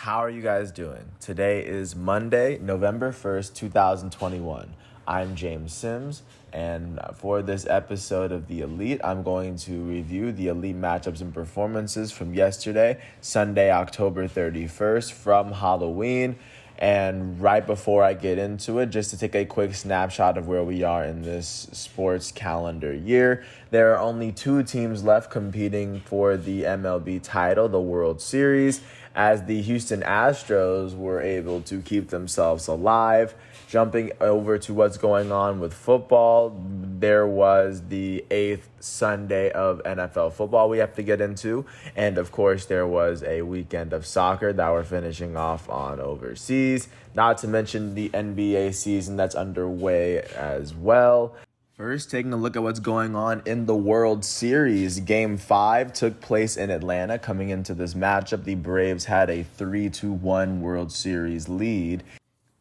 How are you guys doing? Today is Monday, November 1st, 2021. I'm James Sims, and for this episode of The Elite, I'm going to review the Elite matchups and performances from yesterday, Sunday, October 31st, from Halloween. And right before I get into it, just to take a quick snapshot of where we are in this sports calendar year, there are only two teams left competing for the MLB title, the World Series, as the Houston Astros were able to keep themselves alive. Jumping over to what's going on with football, there was the 8th Sunday of NFL football we have to get into. And of course, there was a weekend of soccer that we're finishing off on overseas. Not to mention the NBA season that's underway as well. First, taking a look at what's going on in the World Series. Game 5 took place in Atlanta. Coming into this matchup, the Braves had a 3-1 World Series lead.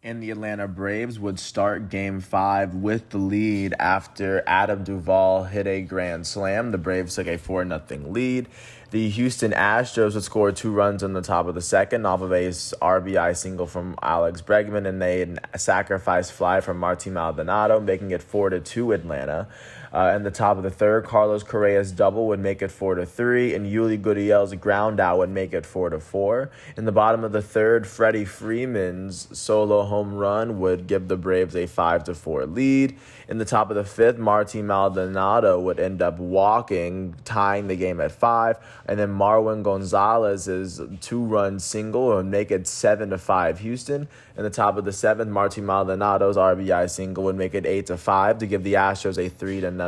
And the Atlanta Braves would start Game 5 with the lead after Adam Duvall hit a grand slam. The Braves took a 4-0 lead. The Houston Astros would score 2 runs in the top of the second off of a RBI single from Alex Bregman and a sacrifice fly from Martin Maldonado, making it 4-2 Atlanta. In the top of the third, Carlos Correa's double would make it 4-3, and Yuli Gurriel's ground out would make it 4-4. In the bottom of the third, Freddie Freeman's solo home run would give the Braves a 5-4 lead. In the top of the fifth, Martin Maldonado would end up walking, tying the game at 5, and then Marwin Gonzalez's 2-run single would make it 7-5 Houston. In the top of the seventh, Martin Maldonado's RBI single would make it 8-5 to give the Astros a 3-run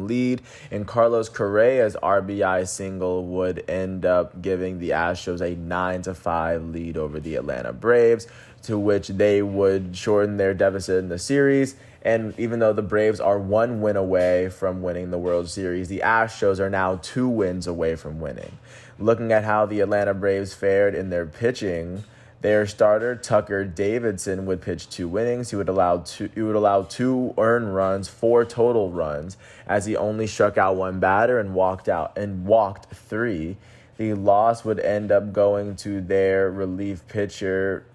lead, and Carlos Correa's RBI single would end up giving the Astros a 9-5 lead over the Atlanta Braves, to which they would shorten their deficit in the series. And even though the Braves are 1 win away from winning the World Series, the Astros are now 2 wins away from winning. Looking at how the Atlanta Braves fared in their pitching, their starter, Tucker Davidson, would pitch 2 innings. He would allow 2 earned runs, 4 total runs, as he only struck out 1 batter and walked 3. The loss would end up going to their relief pitcher,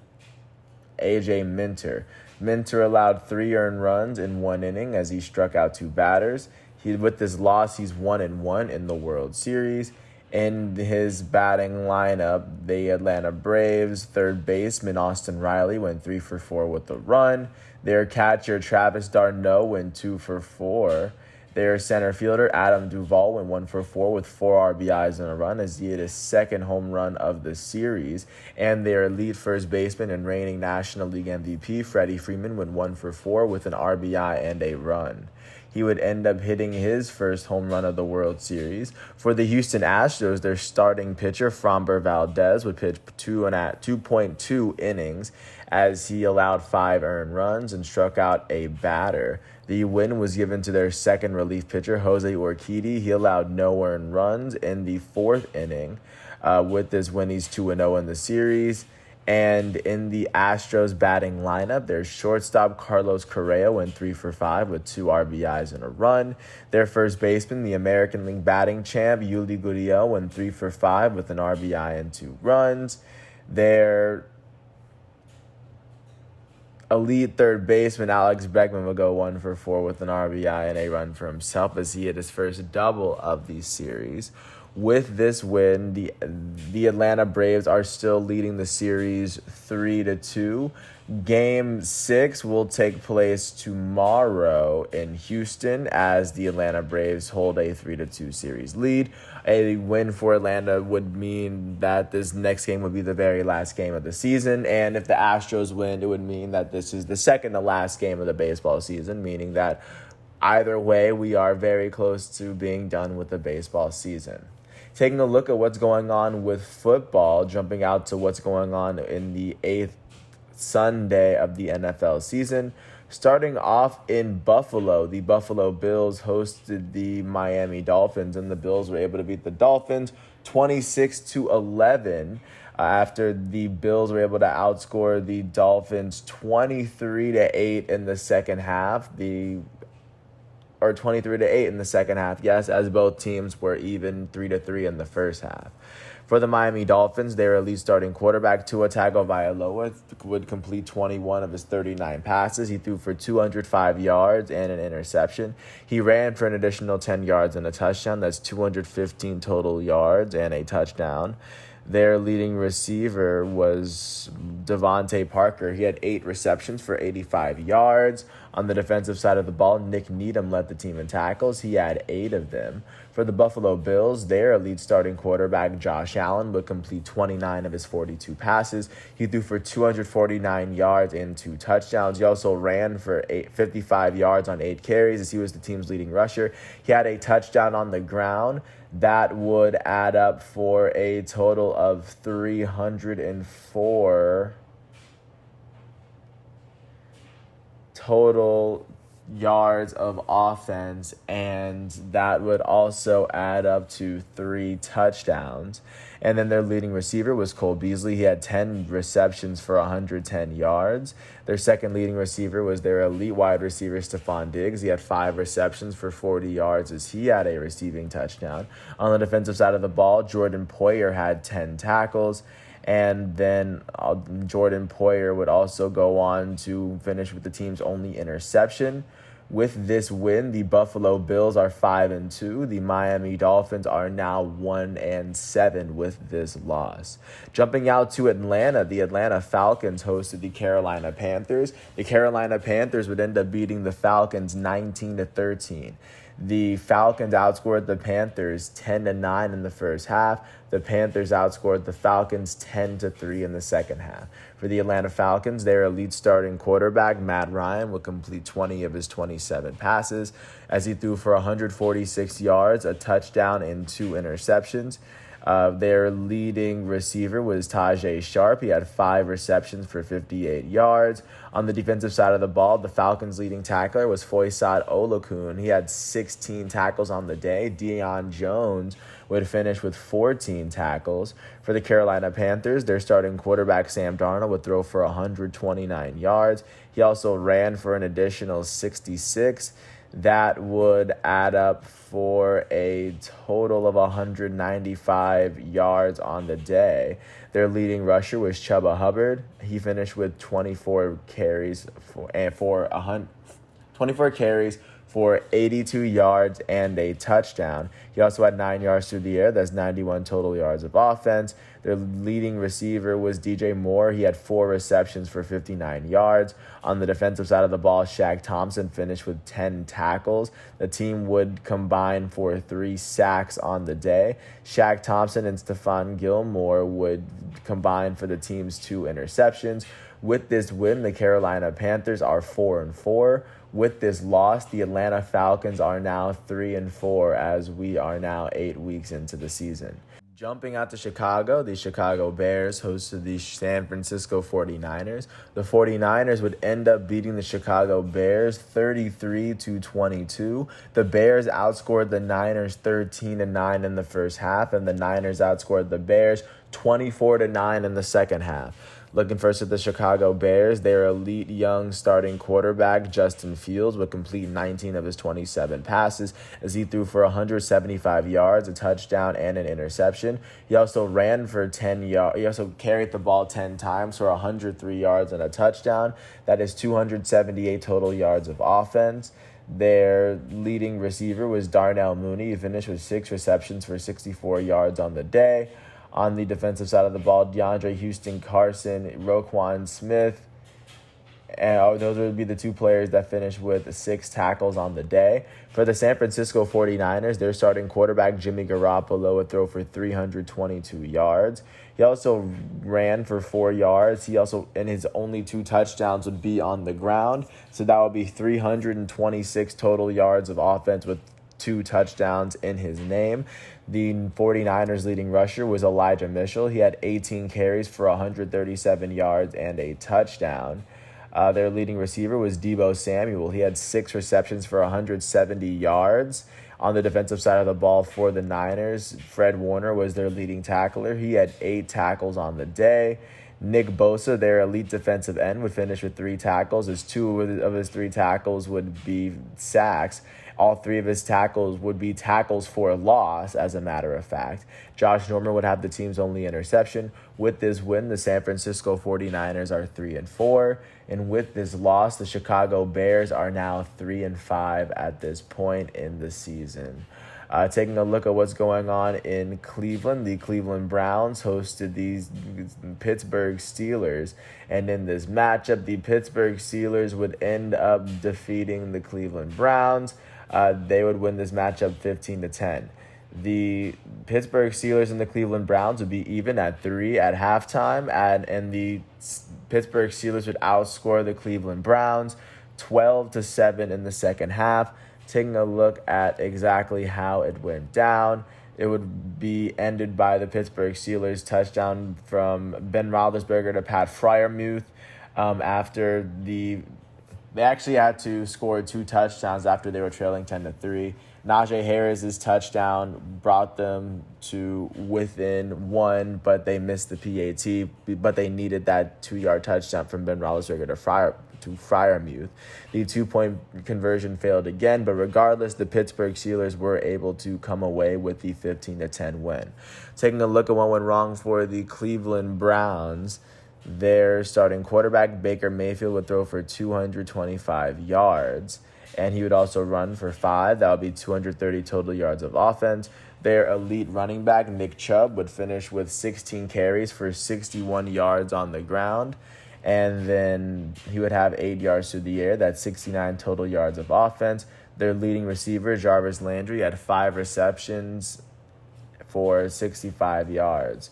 AJ Minter. Minter allowed 3 earned runs in 1 inning as he struck out 2 batters. With this loss, he's 1-1 in the World Series. In his batting lineup, the Atlanta Braves third baseman Austin Riley went 3-for-4 with a run. Their catcher Travis d'Arnaud went 2-for-4. Their center fielder Adam Duvall went 1-for-4 with 4 RBIs and a run as he hit his 2nd home run of the series. And their elite first baseman and reigning National League MVP Freddie Freeman went 1-for-4 with an RBI and a run. He would end up hitting his first home run of the World Series. For the Houston Astros, their starting pitcher, Framber Valdez, would pitch 2.2 innings as he allowed 5 earned runs and struck out a batter. The win was given to their second relief pitcher, Jose Urquidy. He allowed no earned runs in the 4th inning. With this win, he's 2-0 in the series. And in the Astros batting lineup, their shortstop, Carlos Correa, went 3-for-5 with 2 RBIs and a run. Their first baseman, the American League batting champ, Yuli Gurriel, went 3-for-5 with an RBI and 2 runs. Their elite third baseman, Alex Bregman, would go 1-for-4 with an RBI and a run for himself as he hit his first double of the series. With this win, the Atlanta Braves are still leading the series 3-2. Game 6 will take place tomorrow in Houston as the Atlanta Braves hold a 3-2 series lead. A win for Atlanta would mean that this next game would be the very last game of the season. And if the Astros win, it would mean that this is the second to last game of the baseball season, meaning that either way, we are very close to being done with the baseball season. Taking a look at what's going on with football, jumping out to what's going on in the 8th Sunday of the NFL season. Starting off in Buffalo, the Buffalo Bills hosted the Miami Dolphins, and the Bills were able to beat the Dolphins 26-11 after the Bills were able to outscore the Dolphins 23-8 in the second half. 23-8 in the second half, yes, as both teams were even 3-3 in the first half. For the Miami Dolphins, their elite starting quarterback Tua Tagovailoa would complete 21 of his 39 passes. He threw for 205 yards and an interception. He ran for an additional 10 yards and a touchdown. That's 215 total yards and a touchdown. Their leading receiver was Devontae Parker. He had 8 receptions for 85 yards. On the defensive side of the ball, Nick Needham led the team in tackles. He had 8 of them. For the Buffalo Bills, their elite starting quarterback, Josh Allen, would complete 29 of his 42 passes. He threw for 249 yards and 2 touchdowns. He also ran for 55 yards on 8 carries as he was the team's leading rusher. He had a touchdown on the ground. That would add up for a total of 304 total yards of offense, and that would also add up to 3 touchdowns. And then their leading receiver was Cole Beasley. He had 10 receptions for 110 yards. Their second leading receiver was their elite wide receiver, Stephon Diggs. He had 5 receptions for 40 yards as he had a receiving touchdown. On the defensive side of the ball, Jordan Poyer had 10 tackles. And then Jordan Poyer would also go on to finish with the team's only interception. With this win, the Buffalo Bills are 5-2. The Miami Dolphins are now 1-7 with this loss. Jumping out to Atlanta, the Atlanta Falcons hosted the Carolina Panthers. The Carolina Panthers would end up beating the Falcons 19-13. The Falcons outscored the Panthers 10-9 in the first half. The Panthers outscored the Falcons 10-3 in the second half. For the Atlanta Falcons, their elite starting quarterback, Matt Ryan, would complete 20 of his 27 passes as he threw for 146 yards, a touchdown, and 2 interceptions. Their leading receiver was Tajay Sharp. He had 5 receptions for 58 yards. On the defensive side of the ball, the Falcons' leading tackler was Foyesade Olokun. He had 16 tackles on the day. Deion Jones would finish with 14 tackles. For the Carolina Panthers, their starting quarterback, Sam Darnold, would throw for 129 yards. He also ran for an additional 66. That would add up for a total of 195 yards on the day. Their leading rusher was Chuba Hubbard. He finished with 24 carries for 82 yards and a touchdown. He also had 9 yards through the air. That's 91 total yards of offense. Their leading receiver was DJ Moore. He had 4 receptions for 59 yards. On the defensive side of the ball, Shaq Thompson finished with 10 tackles. The team would combine for 3 sacks on the day. Shaq Thompson and Stephon Gilmore would combine for the team's 2 interceptions. With this win, the Carolina Panthers are 4-4. With this loss, the Atlanta Falcons are now 3-4 as we are now 8 weeks into the season. Jumping out to Chicago, the Chicago Bears hosted the San Francisco 49ers. The 49ers would end up beating the Chicago Bears 33-22. The Bears outscored the Niners 13-9 in the first half, and the Niners outscored the Bears 24-9 in the second half. Looking first at the Chicago Bears, their elite young starting quarterback, Justin Fields, would complete 19 of his 27 passes as he threw for 175 yards, a touchdown, and an interception. He also ran for 10 yards. He also carried the ball 10 times for 103 yards and a touchdown. That is 278 total yards of offense. Their leading receiver was Darnell Mooney. He finished with 6 receptions for 64 yards on the day. On the defensive side of the ball, DeAndre Houston, Carson, Roquan Smith, and those would be the 2 players that finished with 6 tackles on the day. For the San Francisco 49ers, their starting quarterback, Jimmy Garoppolo, would throw for 322 yards. He also ran for 4 yards. And his only 2 touchdowns would be on the ground. So that would be 326 total yards of offense with 2 touchdowns in his name. The 49ers leading rusher was Elijah Mitchell. He had 18 carries for 137 yards and a touchdown. Their leading receiver was Deebo Samuel. He had 6 receptions for 170 yards. On the defensive side of the ball for the Niners, Fred Warner was their leading tackler. He had 8 tackles on the day. Nick Bosa, their elite defensive end, would finish with 3 tackles, as 2 of his 3 tackles would be sacks. All three of his tackles would be tackles for loss, as a matter of fact. Josh Norman would have the team's only interception. With this win, the San Francisco 49ers are 3-4. And with this loss, the Chicago Bears are now 3-5 at this point in the season. Taking a look at what's going on in Cleveland, the Cleveland Browns hosted these Pittsburgh Steelers. And in this matchup, the Pittsburgh Steelers would end up defeating the Cleveland Browns. They would win this matchup 15-10. The Pittsburgh Steelers and the Cleveland Browns would be even at 3 at halftime, and the Pittsburgh Steelers would outscore the Cleveland Browns 12-7 in the second half. Taking a look at exactly how it went down, it would be ended by the Pittsburgh Steelers touchdown from Ben Roethlisberger to Pat Freiermuth. After they actually had to score 2 touchdowns after they were trailing 10-3. Najee Harris's touchdown brought them to within 1, but they missed the PAT. But they needed that 2-yard touchdown from Ben Roethlisberger to Freiermuth. The 2-point conversion failed again, but regardless, the Pittsburgh Steelers were able to come away with the 15-10 win. Taking a look at what went wrong for the Cleveland Browns, their starting quarterback, Baker Mayfield, would throw for 225 yards, and he would also run for 5. That would be 230 total yards of offense. Their elite running back, Nick Chubb, would finish with 16 carries for 61 yards on the ground, and then he would have 8 yards through the air. That's 69 total yards of offense. Their leading receiver, Jarvis Landry, had 5 receptions for 65 yards.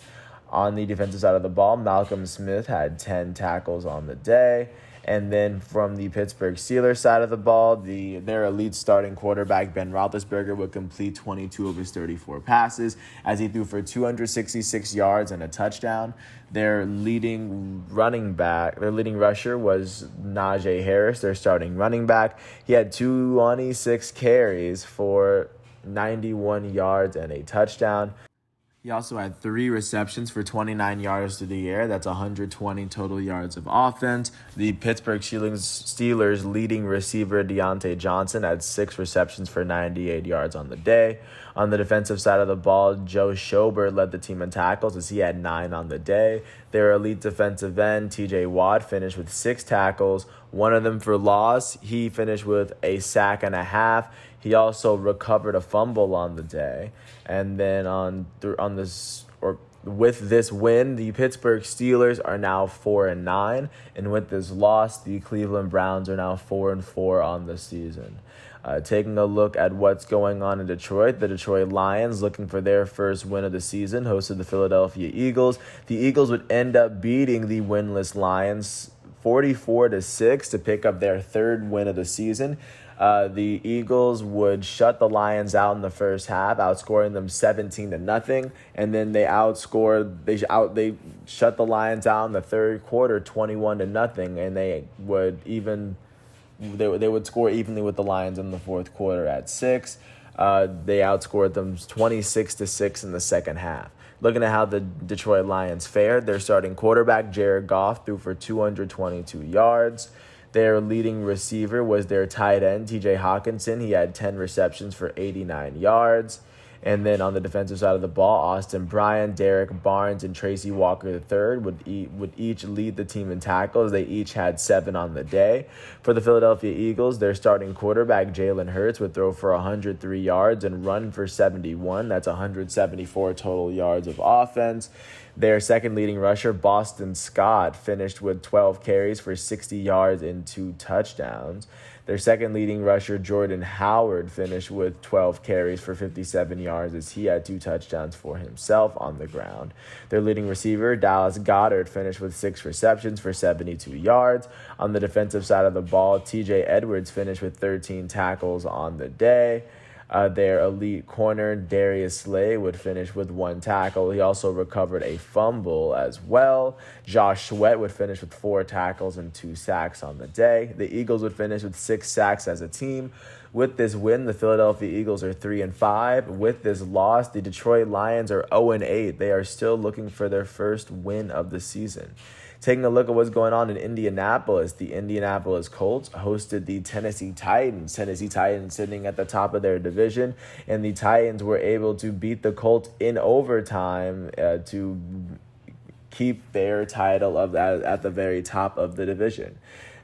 On the defensive side of the ball, Malcolm Smith had 10 tackles on the day. And then from the Pittsburgh Steelers side of the ball, their elite starting quarterback, Ben Roethlisberger, would complete 22 of his 34 passes as he threw for 266 yards and a touchdown. Their leading rusher was Najee Harris, their starting running back. He had 26 carries for 91 yards and a touchdown. He also had 3 receptions for 29 yards through the air. That's 120 total yards of offense. The Pittsburgh Steelers leading receiver, Deontay Johnson, had 6 receptions for 98 yards on the day. On the defensive side of the ball, Joe Schobert led the team in tackles as he had 9 on the day. Their elite defensive end, TJ Watt, finished with 6 tackles, 1 of them for loss. He finished with a sack and a half. He also recovered a fumble on the day. And then with this win, the Pittsburgh Steelers are now 4-9, and with this loss, the Cleveland Browns are now 4-4 on the season. Taking a look at what's going on in Detroit, the Detroit Lions, looking for their first win of the season, hosted the Philadelphia Eagles. The Eagles would end up beating the winless Lions 44-6 to pick up their 3rd win of the season. The Eagles would shut the Lions out in the first half, outscoring them 17-0, and then they shut the Lions out in the third quarter 21-0, and they would score evenly with the Lions in the fourth quarter at 6. They outscored them 26-6 in the second half. Looking at how the Detroit Lions fared, their starting quarterback, Jared Goff, threw for 222 yards. Their leading receiver was their tight end, TJ Hawkinson. He had 10 receptions for 89 yards. And then on the defensive side of the ball, Austin Bryant, Derek Barnes, and Tracy Walker III would each lead the team in tackles. They each had 7 on the day. For the Philadelphia Eagles, their starting quarterback, Jalen Hurts, would throw for 103 yards and run for 71. That's 174 total yards of offense. Their second leading rusher, Boston Scott, finished with 12 carries for 60 yards and 2 touchdowns. Their second leading rusher, Jordan Howard, finished with 12 carries for 57 yards as he had 2 touchdowns for himself on the ground. Their leading receiver, Dallas Goedert, finished with 6 receptions for 72 yards. On the defensive side of the ball, TJ Edwards finished with 13 tackles on the day. Their elite corner, Darius Slay, would finish with 1 tackle. He also recovered a fumble as well. Josh Sweat would finish with 4 tackles and 2 sacks on the day. The Eagles would finish with 6 sacks as a team, With this win, the Philadelphia Eagles are 3-5. With this loss, the Detroit Lions are 0-8. They are still looking for their first win of the season. Taking a look at what's going on in Indianapolis, the Indianapolis Colts hosted the Tennessee Titans. Tennessee Titans sitting at the top of their division, and the Titans were able to beat the Colts in overtime to keep their title at the very top of the division.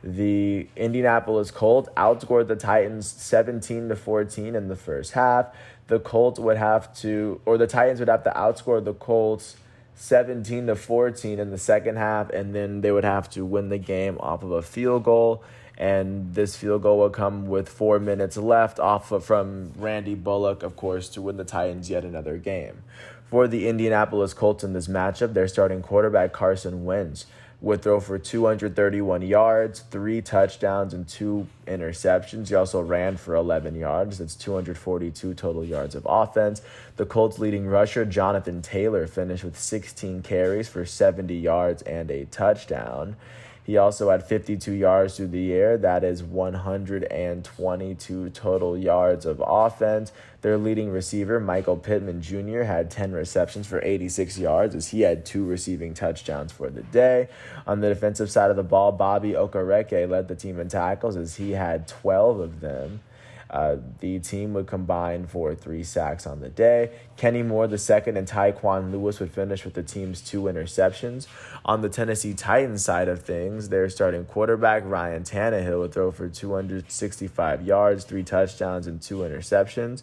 The Indianapolis Colts outscored the Titans 17-14 in the first half. The Titans would have to outscore the Colts 17-14 in the second half, and then they would have to win the game off of a field goal. And this field goal would come with 4 minutes left from Randy Bullock, of course, to win the Titans yet another game. For the Indianapolis Colts in this matchup, their starting quarterback Carson Wentz would throw for 231 yards, 3 touchdowns, and 2 interceptions. He also ran for 11 yards. That's 242 total yards of offense. The Colts' leading rusher, Jonathan Taylor, finished with 16 carries for 70 yards and a touchdown. He also had 52 yards through the air. That is 122 total yards of offense. Their leading receiver, Michael Pittman Jr., had 10 receptions for 86 yards as he had 2 receiving touchdowns for the day. On the defensive side of the ball, Bobby Okereke led the team in tackles as he had 12 of them. The team would combine for 3 sacks on the day. Kenny Moore II and Tyquan Lewis would finish with the team's 2 interceptions. On the Tennessee Titans side of things, their starting quarterback, Ryan Tannehill, would throw for 265 yards, 3 touchdowns, and 2 interceptions.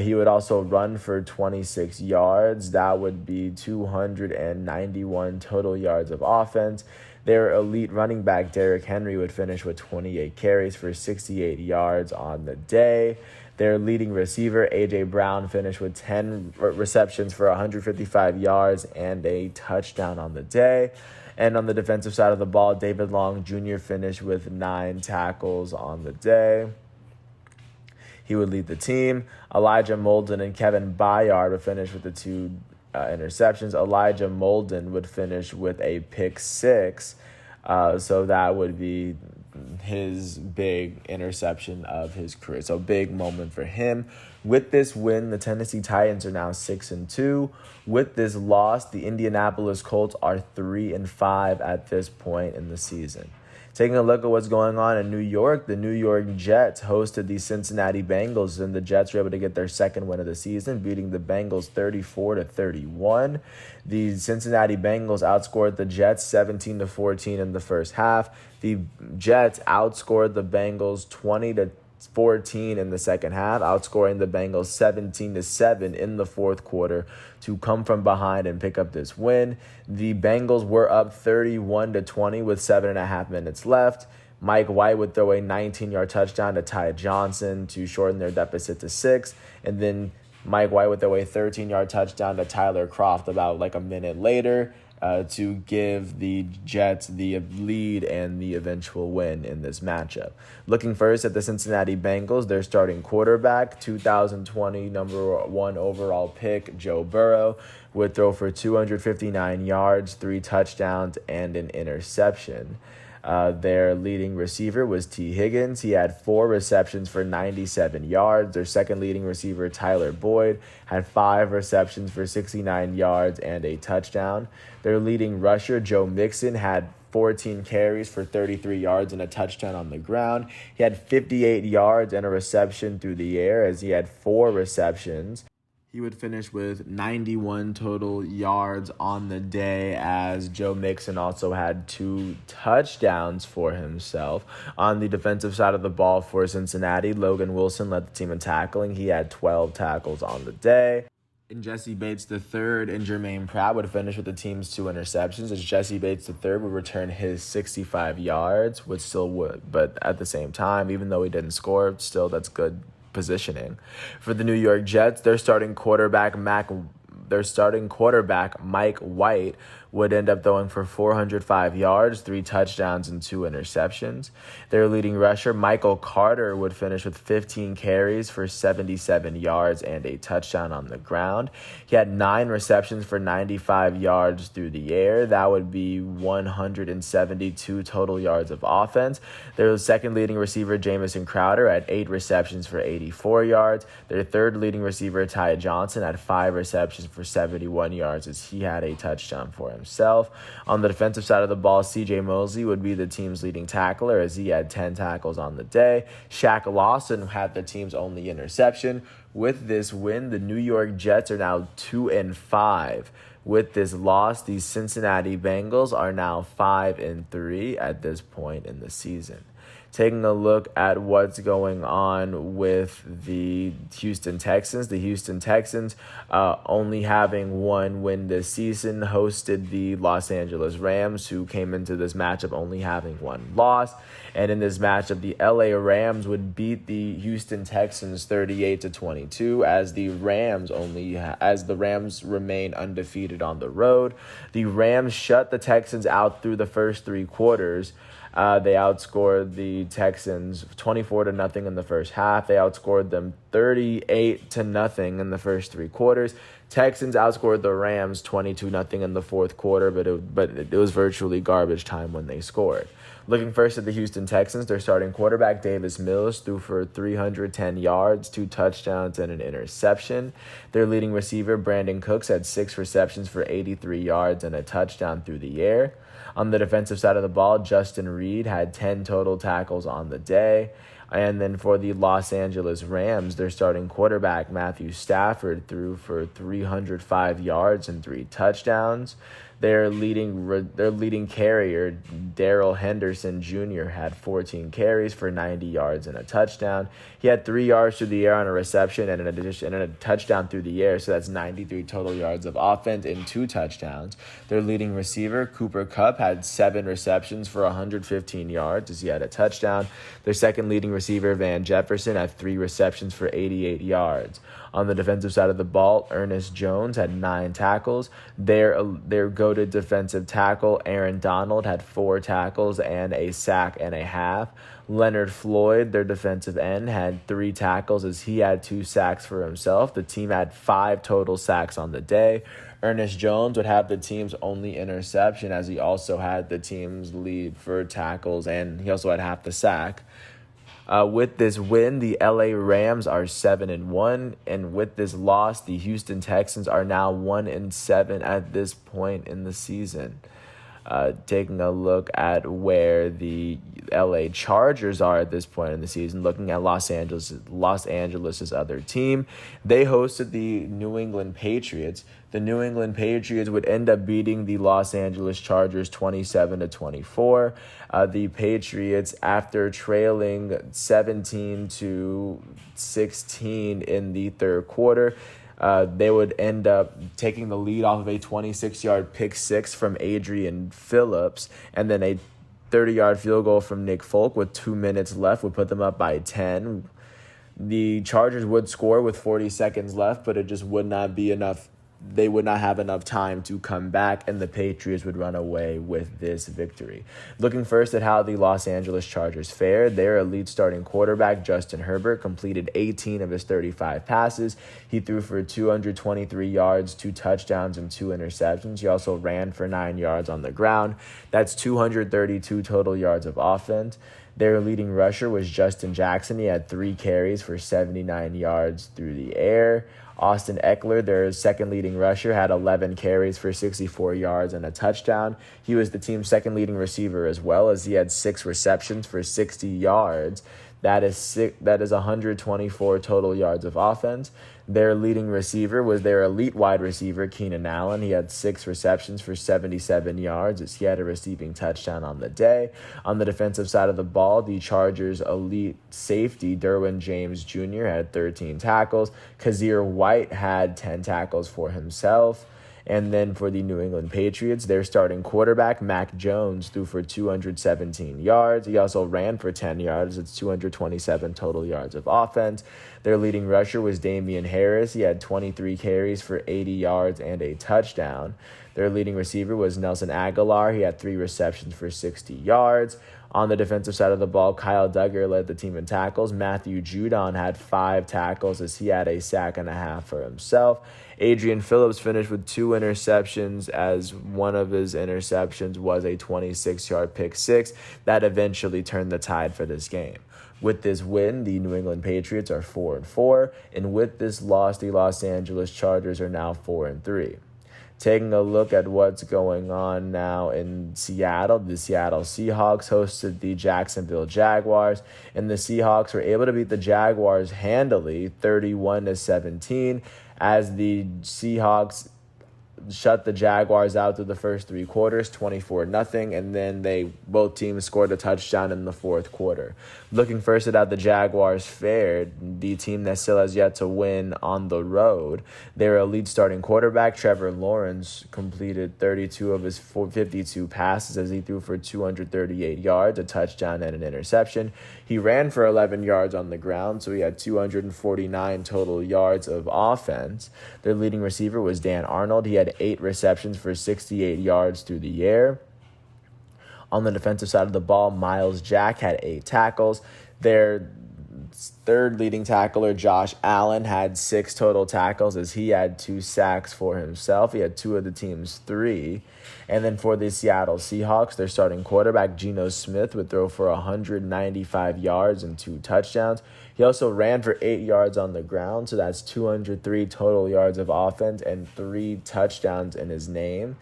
He would also run for 26 yards. That would be 291 total yards of offense. Their elite running back, Derrick Henry, would finish with 28 carries for 68 yards on the day. Their leading receiver, A.J. Brown, finished with 10 receptions for 155 yards and a touchdown on the day. And on the defensive side of the ball, David Long Jr. finished with 9 tackles on the day. He would lead the team. Elijah Molden and Kevin Byard would finish with the 2 interceptions. Elijah Molden would finish with a pick 6. So that would be his big interception of his career. So big moment for him. With this win, the Tennessee Titans are now 6-2. With this loss, the Indianapolis Colts are 3-5 at this point in the season. Taking a look at what's going on in New York, the New York Jets hosted the Cincinnati Bengals, and the Jets were able to get their second win of the season, beating the Bengals 34-31. The Cincinnati Bengals outscored the Jets 17-14 in the first half. The Jets outscored the Bengals 20-14 in the second half, outscoring the Bengals 17-7 in the fourth quarter to come from behind and pick up this win. The Bengals were up 31-20 with 7.5 minutes left. Mike White would throw a 19-yard touchdown to Ty Johnson to shorten their deficit to 6. And then Mike White would throw a 13-yard touchdown to Tyler Kroft about a minute later to give the Jets the lead and the eventual win in this matchup. Looking first at the Cincinnati Bengals, their starting quarterback, 2020 number 1 overall pick, Joe Burrow, would throw for 259 yards, 3 touchdowns, and an interception. Their leading receiver was T. Higgins. He had 4 receptions for 97 yards. Their second leading receiver, Tyler Boyd, had 5 receptions for 69 yards and a touchdown. Their leading rusher, Joe Mixon, had 14 carries for 33 yards and a touchdown on the ground. He had 58 yards and a reception through the air as he had 4 receptions. He would finish with 91 total yards on the day as Joe Mixon also had 2 touchdowns for himself. On the defensive side of the ball for Cincinnati, Logan Wilson led the team in tackling. He had 12 tackles on the day. And Jesse Bates III and Jermaine Pratt would finish with the team's 2 interceptions as Jesse Bates III would return his 65 yards, which still would. But at the same time, even though he didn't score, still that's good positioning. For the New York Jets, their starting quarterback, their starting quarterback, Mike White, would end up throwing for 405 yards, 3 touchdowns, and 2 interceptions. Their leading rusher, Michael Carter, would finish with 15 carries for 77 yards and a touchdown on the ground. He had 9 receptions for 95 yards through the air. That would be 172 total yards of offense. Their second leading receiver, Jamison Crowder, had 8 receptions for 84 yards. Their third leading receiver, Ty Johnson, had 5 receptions for 71 yards as he had a touchdown for himself. On the defensive side of the ball, C.J. Mosley would be the team's leading tackler as he had 10 tackles on the day. Shaq Lawson had the team's only interception. With this win, the New York Jets are now 2-5. With this loss, the Cincinnati Bengals are now 5-3 at this point in the season. Taking a look at what's going on with the Houston Texans. The Houston Texans, only having one win this season, hosted the Los Angeles Rams, who came into this matchup only having 1 loss. And in this matchup, the LA Rams would beat the Houston Texans 38-22 as the Rams remain undefeated on the road. The Rams shut the Texans out through the first 3 quarters. They outscored the Texans 24-0 in the first half. They outscored them 38-0 in the first 3 quarters. Texans outscored the Rams 22-0 in the fourth quarter, but it was virtually garbage time when they scored. Looking first at the Houston Texans, their starting quarterback, Davis Mills, threw for 310 yards, 2 touchdowns, and an interception. Their leading receiver, Brandon Cooks, had 6 receptions for 83 yards and a touchdown through the air. On the defensive side of the ball, Justin Reed had 10 total tackles on the day. And then for the Los Angeles Rams, their starting quarterback, Matthew Stafford, threw for 305 yards and 3 touchdowns. Their leading carrier, Darrell Henderson Jr., had 14 carries for 90 yards and a touchdown. He had 3 yards through the air on a reception and a touchdown through the air, so that's 93 total yards of offense and 2 touchdowns. Their leading receiver, Cooper Kupp, had 7 receptions for 115 yards as he had a touchdown. Their second leading receiver, Van Jefferson, had 3 receptions for 88 yards. On the defensive side of the ball, Ernest Jones had 9 tackles. Their go-to defensive tackle, Aaron Donald, had 4 tackles and a sack and a half. Leonard Floyd, their defensive end, had 3 tackles as he had 2 sacks for himself. The team had 5 total sacks on the day. Ernest Jones would have the team's only interception as he also had the team's lead for tackles and he also had half the sack. With this win, the LA Rams are 7-1, and with this loss, the Houston Texans are now 1-7 at this point in the season. Taking a look at where the LA Chargers are at this point in the season, looking at Los Angeles' other team, they hosted the New England Patriots. The New England Patriots would end up beating the Los Angeles Chargers 27-24. The Patriots, after trailing 17-16 in the third quarter, they would end up taking the lead off of a 26-yard pick six from Adrian Phillips, and then a 30-yard field goal from Nick Folk with 2 minutes left would put them up by 10. The Chargers would score with 40 seconds left, but it just would not be enough. They would not have enough time to come back, and the Patriots would run away with this victory. Looking first at how the Los Angeles Chargers fared, their elite starting quarterback, Justin Herbert, completed 18 of his 35 passes. He threw for 223 yards, 2 touchdowns, and 2 interceptions. He also ran for 9 yards on the ground. That's 232 total yards of offense. Their leading rusher was Justin Jackson. He had 3 carries for 79 yards through the air. Austin Eckler, their second leading rusher, had 11 carries for 64 yards and a touchdown. He was the team's second leading receiver as well, as he had 6 receptions for 60 yards. That is 124 total yards of offense. Their leading receiver was their elite wide receiver, Keenan Allen. He had 6 receptions for 77 yards as he had a receiving touchdown on the day. On the defensive side of the ball, the Chargers' elite safety, Derwin James Jr., had 13 tackles. Kazir White had 10 tackles for himself. And then for the New England Patriots, their starting quarterback, Mac Jones, threw for 217 yards. He also ran for 10 yards. It's 227 total yards of offense. Their leading rusher was Damian Harris. He had 23 carries for 80 yards and a touchdown. Their leading receiver was Nelson Aguilar. He had 3 receptions for 60 yards. On the defensive side of the ball, Kyle Duggar led the team in tackles. Matthew Judon had 5 tackles as he had a sack and a half for himself. Adrian Phillips finished with 2 interceptions as one of his interceptions was a 26-yard pick six that eventually turned the tide for this game. With this win, the New England Patriots are 4-4, and with this loss, the Los Angeles Chargers are now 4-3. Taking a look at what's going on now in Seattle, the Seattle Seahawks hosted the Jacksonville Jaguars, and the Seahawks were able to beat the Jaguars handily, 31-17, as the Seahawks shut the Jaguars out through the first 3 quarters, 24-0, and then both teams scored a touchdown in the fourth quarter. Looking first at how the Jaguars fared, the team that still has yet to win on the road, their elite starting quarterback, Trevor Lawrence, completed 32 of his 52 passes as he threw for 238 yards, a touchdown and an interception. He ran for 11 yards on the ground, so he had 249 total yards of offense. Their leading receiver was Dan Arnold. He had 8 receptions for 68 yards through the air. On the defensive side of the ball, Miles Jack had 8 tackles. Their third leading tackler, Josh Allen, had 6 total tackles as he had 2 sacks for himself. He had 2 of the team's 3. And then for the Seattle Seahawks, their starting quarterback, Geno Smith, would throw for 195 yards and 2 touchdowns. He also ran for 8 yards on the ground, so that's 203 total yards of offense and 3 touchdowns in his name.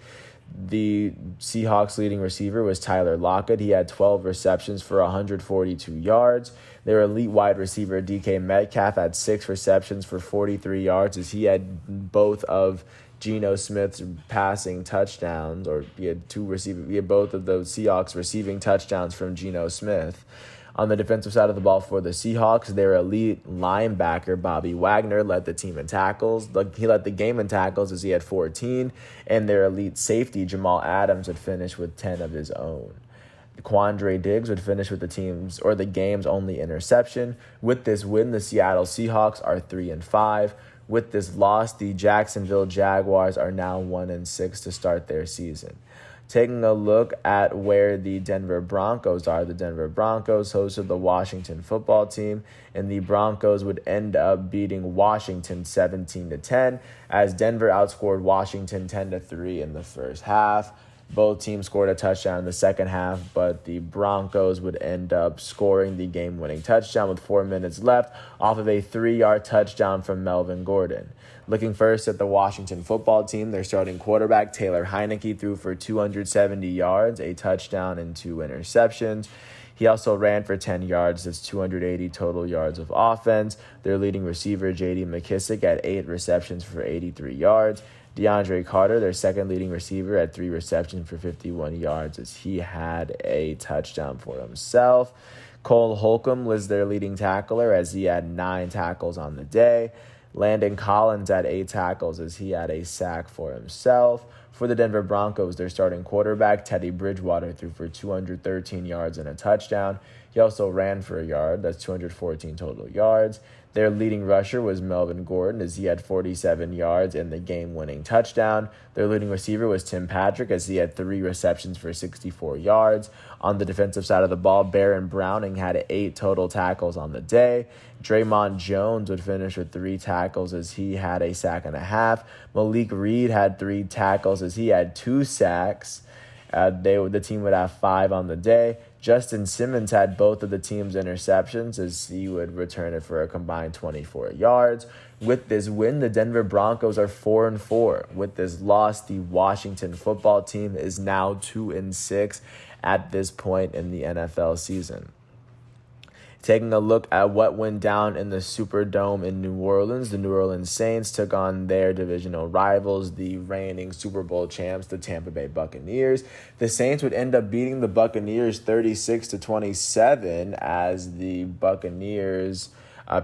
The Seahawks' leading receiver was Tyler Lockett. He had 12 receptions for 142 yards. Their elite wide receiver, DK Metcalf, had 6 receptions for 43 yards as he had both of Geno Smith's passing touchdowns, or he had both of those Seahawks receiving touchdowns from Geno Smith. On the defensive side of the ball for the Seahawks, their elite linebacker, Bobby Wagner, led the team in tackles. He led the game in tackles as he had 14, and their elite safety, Jamal Adams, would finish with 10 of his own. Quandre Diggs would finish with the game's only interception. With this win, the Seattle Seahawks are 3-5. With this loss, the Jacksonville Jaguars are now 1-6 to start their season. Taking a look at where the Denver Broncos are, the Denver Broncos hosted the Washington football team, and the Broncos would end up beating Washington 17-10 as Denver outscored Washington 10-3 in the first half. Both teams scored a touchdown in the second half, but the Broncos would end up scoring the game-winning touchdown with 4 minutes left off of a 3-yard touchdown from Melvin Gordon. Looking first at the Washington football team, their starting quarterback, Taylor Heineke, threw for 270 yards, a touchdown, and 2 interceptions. He also ran for 10 yards. That's 280 total yards of offense. Their leading receiver, J.D. McKissick, had 8 receptions for 83 yards. DeAndre Carter, their second leading receiver, had 3 receptions for 51 yards as he had a touchdown for himself. Cole Holcomb was their leading tackler as he had 9 tackles on the day. Landon Collins had 8 tackles as he had a sack for himself. For the Denver Broncos, their starting quarterback, Teddy Bridgewater, threw for 213 yards and a touchdown. He also ran for a yard. That's 214 total yards. Their leading rusher was Melvin Gordon as he had 47 yards and the game-winning touchdown. Their leading receiver was Tim Patrick as he had 3 receptions for 64 yards. On the defensive side of the ball, Baron Browning had 8 total tackles on the day. Draymond Jones would finish with 3 tackles as he had a sack and a half. Malik Reed had 3 tackles as he had 2 sacks. The team would have 5 on the day. Justin Simmons had both of the team's interceptions as he would return it for a combined 24 yards. With this win, the Denver Broncos are 4-4. With this loss, the Washington football team is now 2-6 at this point in the NFL season. Taking a look at what went down in the Superdome in New Orleans, the New Orleans Saints took on their divisional rivals, the reigning Super Bowl champs, the Tampa Bay Buccaneers. The Saints would end up beating the Buccaneers 36-27 as the Buccaneers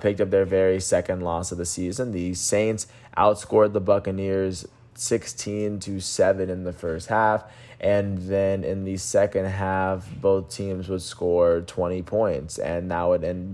picked up their very second loss of the season. The Saints outscored the Buccaneers 16-7 in the first half. And then in the second half, both teams would score 20 points. And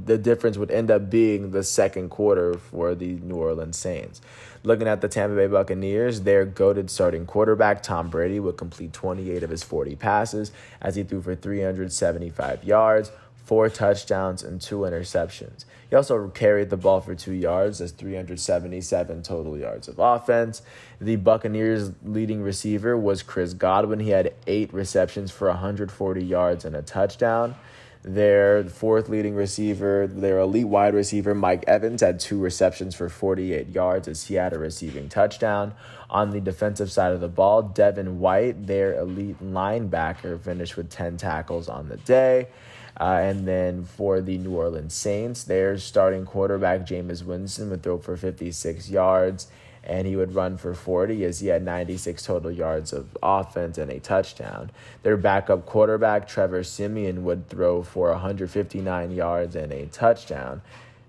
the difference would end up being the second quarter for the New Orleans Saints. Looking at the Tampa Bay Buccaneers, their goated starting quarterback, Tom Brady, would complete 28 of his 40 passes as he threw for 375 yards, 4 touchdowns, and 2 interceptions. He also carried the ball for 2 yards. That's 377 total yards of offense. The Buccaneers' leading receiver was Chris Godwin. He had 8 receptions for 140 yards and a touchdown. Their fourth leading receiver, their elite wide receiver, Mike Evans, had 2 receptions for 48 yards as he had a receiving touchdown. On the defensive side of the ball, Devin White, their elite linebacker, finished with 10 tackles on the day. And then for the New Orleans Saints, their starting quarterback, Jameis Winston, would throw for 56 yards, and he would run for 40 as he had 96 total yards of offense and a touchdown. Their backup quarterback, Trevor Siemian, would throw for 159 yards and a touchdown.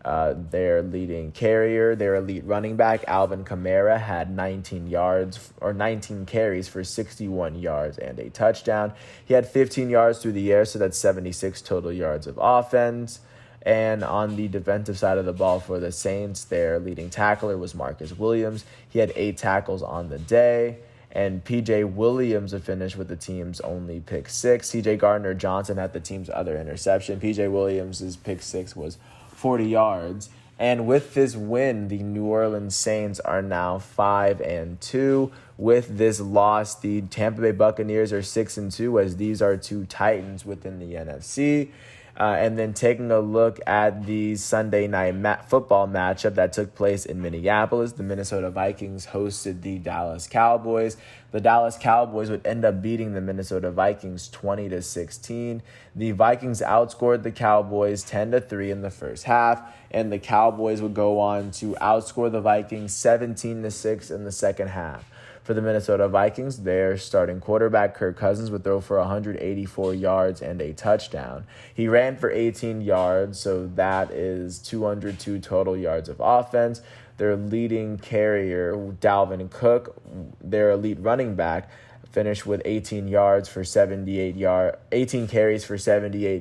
Their leading carrier, their elite running back, Alvin Kamara, had 19 carries for 61 yards and a touchdown. He had 15 yards through the air, so that's 76 total yards of offense. And on the defensive side of the ball for the Saints, their leading tackler was Marcus Williams. He had 8 tackles on the day. And P.J. Williams would finish with the team's only pick 6. C.J. Gardner-Johnson had the team's other interception. P.J. Williams' pick 6 was 40 yards. And with this win, the New Orleans Saints are now 5-2. With this loss, the Tampa Bay Buccaneers are 6-2, as these are 2 Titans within the NFC. And then taking a look at the Sunday night football matchup that took place in Minneapolis, the Minnesota Vikings hosted the Dallas Cowboys. The Dallas Cowboys would end up beating the Minnesota Vikings 20-16. The Vikings outscored the Cowboys 10-3 in the first half, and the Cowboys would go on to outscore the Vikings 17-6 in the second half. For the Minnesota Vikings, their starting quarterback, Kirk Cousins, would throw for 184 yards and a touchdown. He ran for 18 yards, so that is 202 total yards of offense. Their leading carrier, Dalvin Cook, their elite running back, finished with 18 carries for 78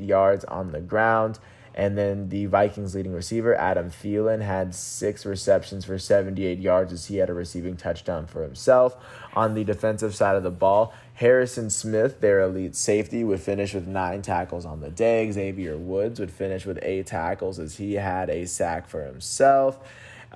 yards on the ground. And then the Vikings' leading receiver, Adam Thielen, had 6 receptions for 78 yards as he had a receiving touchdown for himself. On the defensive side of the ball, Harrison Smith, their elite safety, would finish with 9 tackles on the day. Xavier Woods would finish with 8 tackles as he had a sack for himself.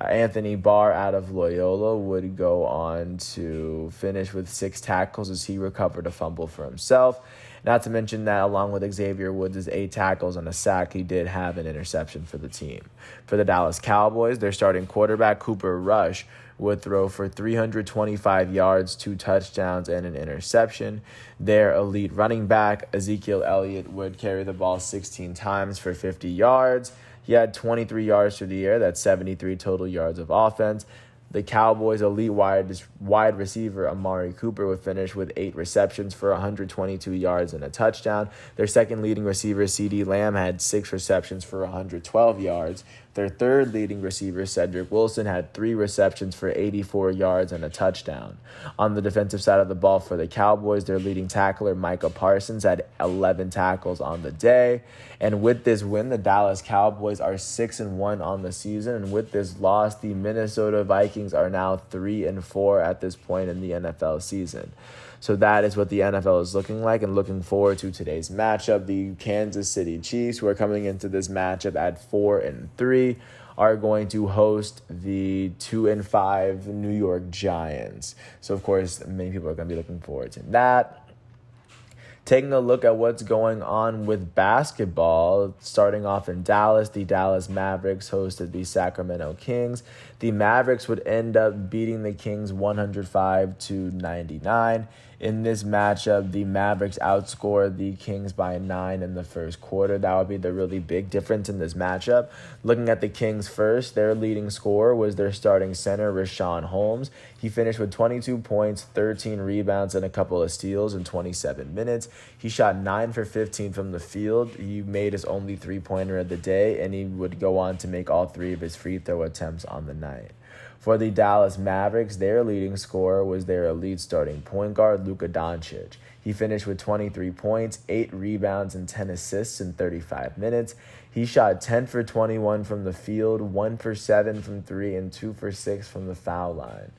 Anthony Barr out of Loyola would go on to finish with 6 tackles as he recovered a fumble for himself. Not to mention that along with Xavier Woods' 8 tackles and a sack, he did have an interception for the team. For the Dallas Cowboys, their starting quarterback, Cooper Rush, would throw for 325 yards, 2 touchdowns, and an interception. Their elite running back, Ezekiel Elliott, would carry the ball 16 times for 50 yards. He had 23 yards through the air. That's 73 total yards of offense. The Cowboys' elite wide receiver, Amari Cooper, would finish with 8 receptions for 122 yards and a touchdown. Their second leading receiver, CeeDee Lamb, had 6 receptions for 112 yards. Their third leading receiver, Cedric Wilson, had 3 receptions for 84 yards and a touchdown. On the defensive side of the ball for the Cowboys, their leading tackler, Micah Parsons, had 11 tackles on the day. And with this win, the Dallas Cowboys are 6-1 on the season. And with this loss, the Minnesota Vikings are now 3-4 at this point in the NFL season. So that is what the NFL is looking like, and looking forward to today's matchup. The Kansas City Chiefs, who are coming into this matchup at 4-3, are going to host the 2-5 New York Giants. So, of course, many people are going to be looking forward to that. Taking a look at what's going on with basketball, starting off in Dallas, the Dallas Mavericks hosted the Sacramento Kings. The Mavericks would end up beating the Kings 105-99. In this matchup, the Mavericks outscored the Kings by 9 in the first quarter. That would be the really big difference in this matchup. Looking at the Kings first, their leading scorer was their starting center, Richaun Holmes. He finished with 22 points, 13 rebounds, and a couple of steals in 27 minutes. He shot 9 for 15 from the field. He made his only 3-pointer of the day, and he would go on to make all 3 of his free throw attempts on the night. For the Dallas Mavericks, their leading scorer was their elite starting point guard, Luka Doncic. He finished with 23 points, 8 rebounds, and 10 assists in 35 minutes. He shot 10 for 21 from the field, 1 for 7 from 3, and 2 for 6 from the foul line.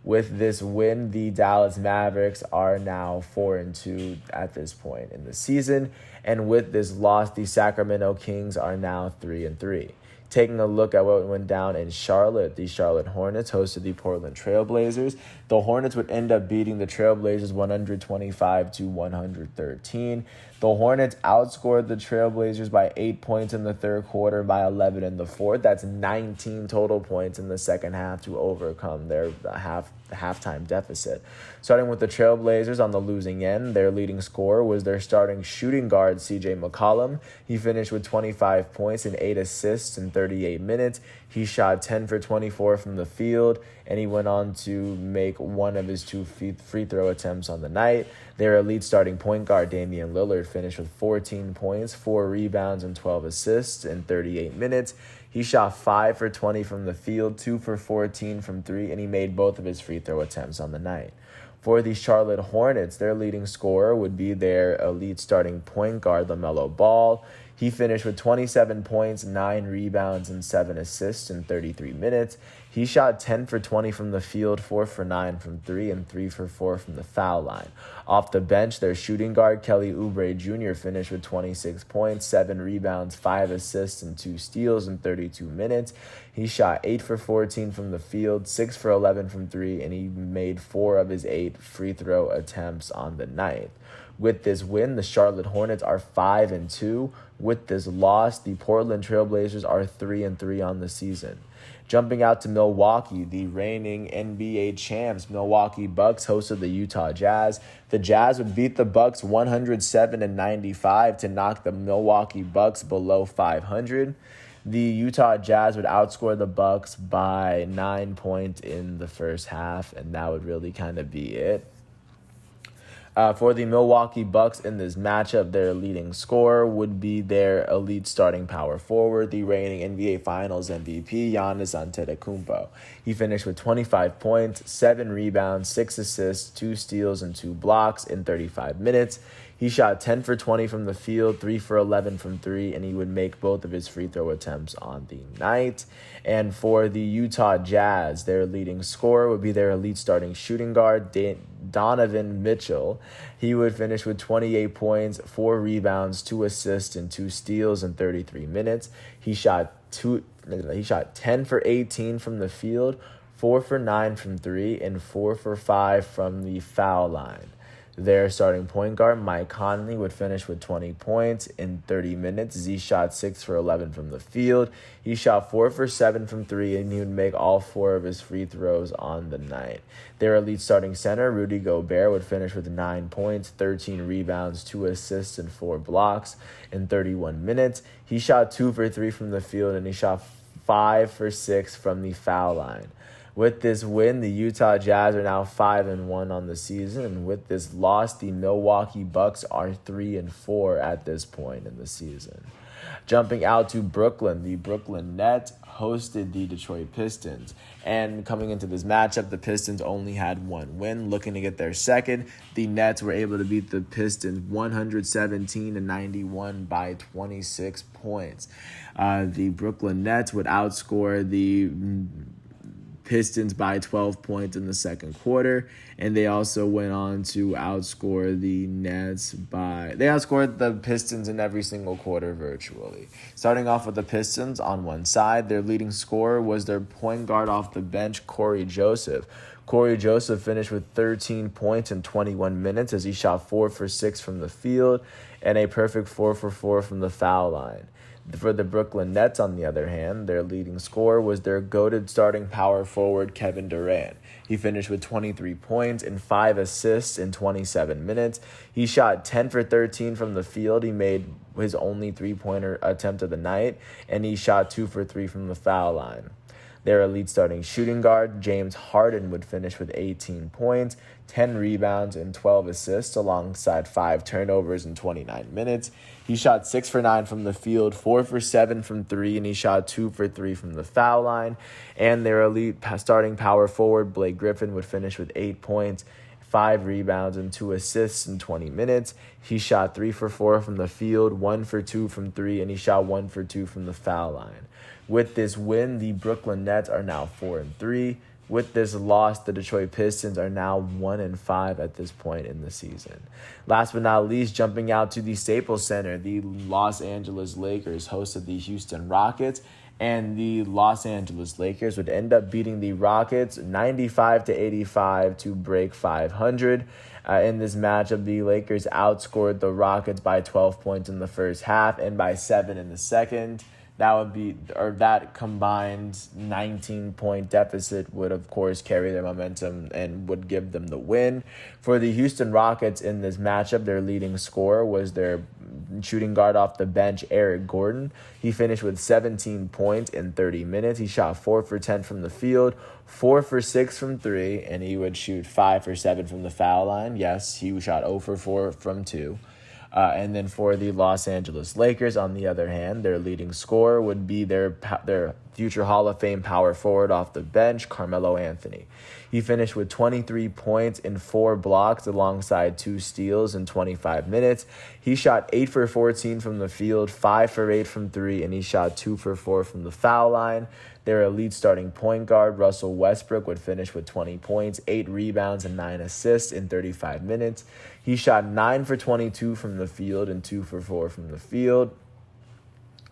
With this win, the Dallas Mavericks are now 4-2 at this point in the season. And with this loss, the Sacramento Kings are now 3-3. Taking a look at what went down in Charlotte, the Charlotte Hornets hosted the Portland Trail Blazers. The Hornets would end up beating the Trail Blazers 125-113. The Hornets outscored the Trail Blazers by 8 points in the third quarter, by 11 in the fourth. That's 19 total points in the second half to overcome their halftime deficit. Starting with the Trail Blazers on the losing end, their leading scorer was their starting shooting guard, C.J. McCollum. He finished with 25 points and 8 assists in 38 minutes. He shot 10 for 24 from the field, and he went on to make one of his 2 free throw attempts on the night. Their elite starting point guard, Damian Lillard, finished with 14 points, 4 rebounds, and 12 assists in 38 minutes. He shot 5 for 20 from the field, 2 for 14 from 3, and he made both of his free throw attempts on the night. For the Charlotte Hornets, their leading scorer would be their elite starting point guard, LaMelo Ball. He finished with 27 points, 9 rebounds, and 7 assists in 33 minutes. He shot 10 for 20 from the field, 4 for 9 from 3, and 3 for 4 from the foul line. Off the bench, their shooting guard, Kelly Oubre Jr., finished with 26 points, 7 rebounds, 5 assists, and 2 steals in 32 minutes. He shot 8 for 14 from the field, 6 for 11 from 3, and he made 4 of his 8 free throw attempts on the night. With this win, the Charlotte Hornets are 5-2. With this loss, the Portland Trail Blazers are 3-3 on the season. Jumping out to Milwaukee, the reigning NBA champs, Milwaukee Bucks hosted the Utah Jazz. The Jazz would beat the Bucks 107-95 to knock the Milwaukee Bucks below 500. The Utah Jazz would outscore the Bucks by 9 points in the first half, and that would really kind of be it. For the Milwaukee Bucks in this matchup, their leading scorer would be their elite starting power forward, the reigning NBA Finals MVP, Giannis Antetokounmpo. He finished with 25 points, 7 rebounds, 6 assists, 2 steals, and 2 blocks in 35 minutes. He shot 10 for 20 from the field, 3 for 11 from 3, and he would make both of his free throw attempts on the night. And for the Utah Jazz, their leading scorer would be their elite starting shooting guard, Donovan Mitchell. He would finish with 28 points, 4 rebounds, 2 assists, and 2 steals in 33 minutes. He shot 10 for 18 from the field, 4 for 9 from 3, and 4 for 5 from the foul line. Their starting point guard, Mike Conley, would finish with 20 points in 30 minutes. He shot 6 for 11 from the field. He shot 4 for 7 from 3, and he would make all 4 of his free throws on the night. Their elite starting center, Rudy Gobert, would finish with 9 points, 13 rebounds, 2 assists, and 4 blocks in 31 minutes. He shot 2 for 3 from the field, and he shot 5 for 6 from the foul line. With this win, the Utah Jazz are now 5-1 on the season, and with this loss, the Milwaukee Bucks are 3-4 at this point in the season. Jumping out to Brooklyn, the Brooklyn Nets hosted the Detroit Pistons. And coming into this matchup, the Pistons only had 1 win. Looking to get their second, the Nets were able to beat the Pistons 117-91 by 26 points. The Brooklyn Nets would outscore the Pistons by 12 points in the second quarter, and they also went on to outscore the Nets they outscored the Pistons in every single quarter virtually. Starting off with the Pistons on one side, their leading scorer was their point guard off the bench, Corey Joseph. Corey Joseph finished with 13 points in 21 minutes as he shot 4 for 6 from the field and a perfect 4 for 4 from the foul line. For the Brooklyn Nets, on the other hand, their leading scorer was their goated starting power forward, Kevin Durant. He finished with 23 points and 5 assists in 27 minutes. He shot 10 for 13 from the field. He made his only three-pointer attempt of the night, and he shot 2 for 3 from the foul line. Their elite starting shooting guard, James Harden, would finish with 18 points, 10 rebounds, and 12 assists alongside 5 turnovers in 29 minutes. He shot 6 for 9 from the field, 4 for 7 from 3, and he shot 2 for 3 from the foul line. And their elite starting power forward, Blake Griffin, would finish with 8 points, 5 rebounds, and 2 assists in 20 minutes. He shot 3 for 4 from the field, 1 for 2 from 3, and he shot 1 for 2 from the foul line. With this win, the Brooklyn Nets are now 4-3. With this loss, the Detroit Pistons are now 1-5 at this point in the season. Last but not least, jumping out to the Staples Center, the Los Angeles Lakers hosted the Houston Rockets, and the Los Angeles Lakers would end up beating the Rockets 95-85 to break 500. In this matchup, the Lakers outscored the Rockets by 12 points in the first half and by 7 in the second. That combined 19-point deficit would, of course, carry their momentum and would give them the win. For the Houston Rockets in this matchup, their leading scorer was their shooting guard off the bench, Eric Gordon. He finished with 17 points in 30 minutes. He shot 4 for 10 from the field, 4 for 6 from 3, and he would shoot 5 for 7 from the foul line. Yes, he shot 0 for 4 from 2. And then for the Los Angeles Lakers, on the other hand, their leading scorer would be their future Hall of Fame power forward off the bench, Carmelo Anthony. He finished with 23 points and 4 blocks alongside 2 steals in 25 minutes. He shot 8 for 14 from the field, 5 for 8 from 3, and he shot 2 for 4 from the foul line. Their elite starting point guard, Russell Westbrook, would finish with 20 points, 8 rebounds, and 9 assists in 35 minutes. He shot 9 for 22 from the field and 2 for 4 from the field,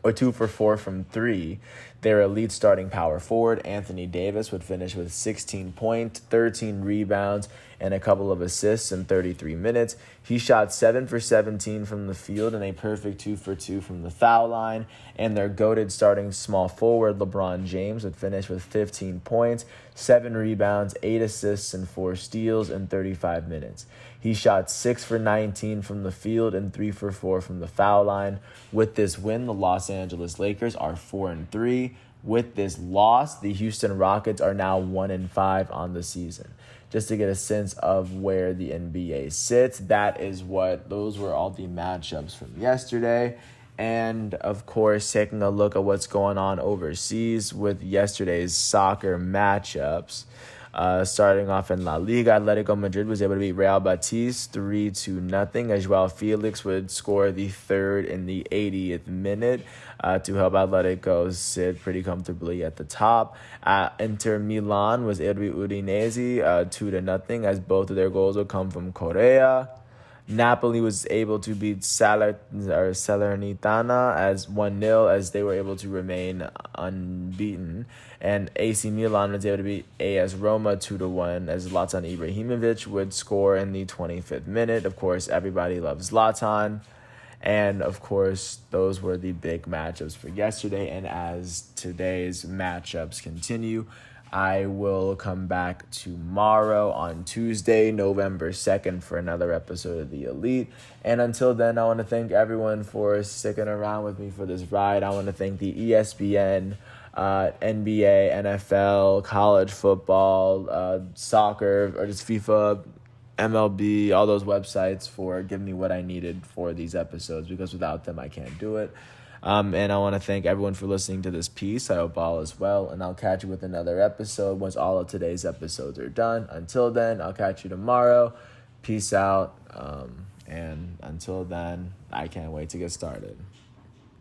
or 2 for 4 from 3. Their elite starting power forward, Anthony Davis, would finish with 16 points, 13 rebounds, and a couple of assists in 33 minutes. He shot 7 for 17 from the field and a perfect 2 for 2 from the foul line. And their goated starting small forward, LeBron James, would finish with 15 points, 7 rebounds, 8 assists, and 4 steals in 35 minutes. He shot 6 for 19 from the field and 3 for 4 from the foul line. With this win, the Los Angeles Lakers are 4-3. With this loss, the Houston Rockets are now 1-5 on the season. Just to get a sense of where the NBA sits, those were all the matchups from yesterday. And, of course, taking a look at what's going on overseas with yesterday's soccer matchups. Starting off in La Liga, Atletico Madrid was able to beat Real Betis 3-0, as Joao Felix would score the third in the 80th minute to help Atletico sit pretty comfortably at the top. Inter Milan was able to beat Udinese 2-0, as both of their goals would come from Correa. Napoli was able to beat Salernitana as 1-0, as they were able to remain unbeaten. And AC Milan was able to beat AS Roma 2-1, as Zlatan Ibrahimovic would score in the 25th minute. Of course, everybody loves Zlatan. And, of course, those were the big matchups for yesterday. And as today's matchups continue, I will come back tomorrow on Tuesday, November 2nd, for another episode of The Elite. And until then, I want to thank everyone for sticking around with me for this ride. I want to thank the ESPN, NBA, NFL, college football, soccer, or just FIFA, MLB, all those websites for giving me what I needed for these episodes, because without them, I can't do it. And I want to thank everyone for listening to this piece. I hope all is well, and I'll catch you with another episode once all of today's episodes are done. Until then, I'll catch you tomorrow. Peace out. And until then, I can't wait to get started.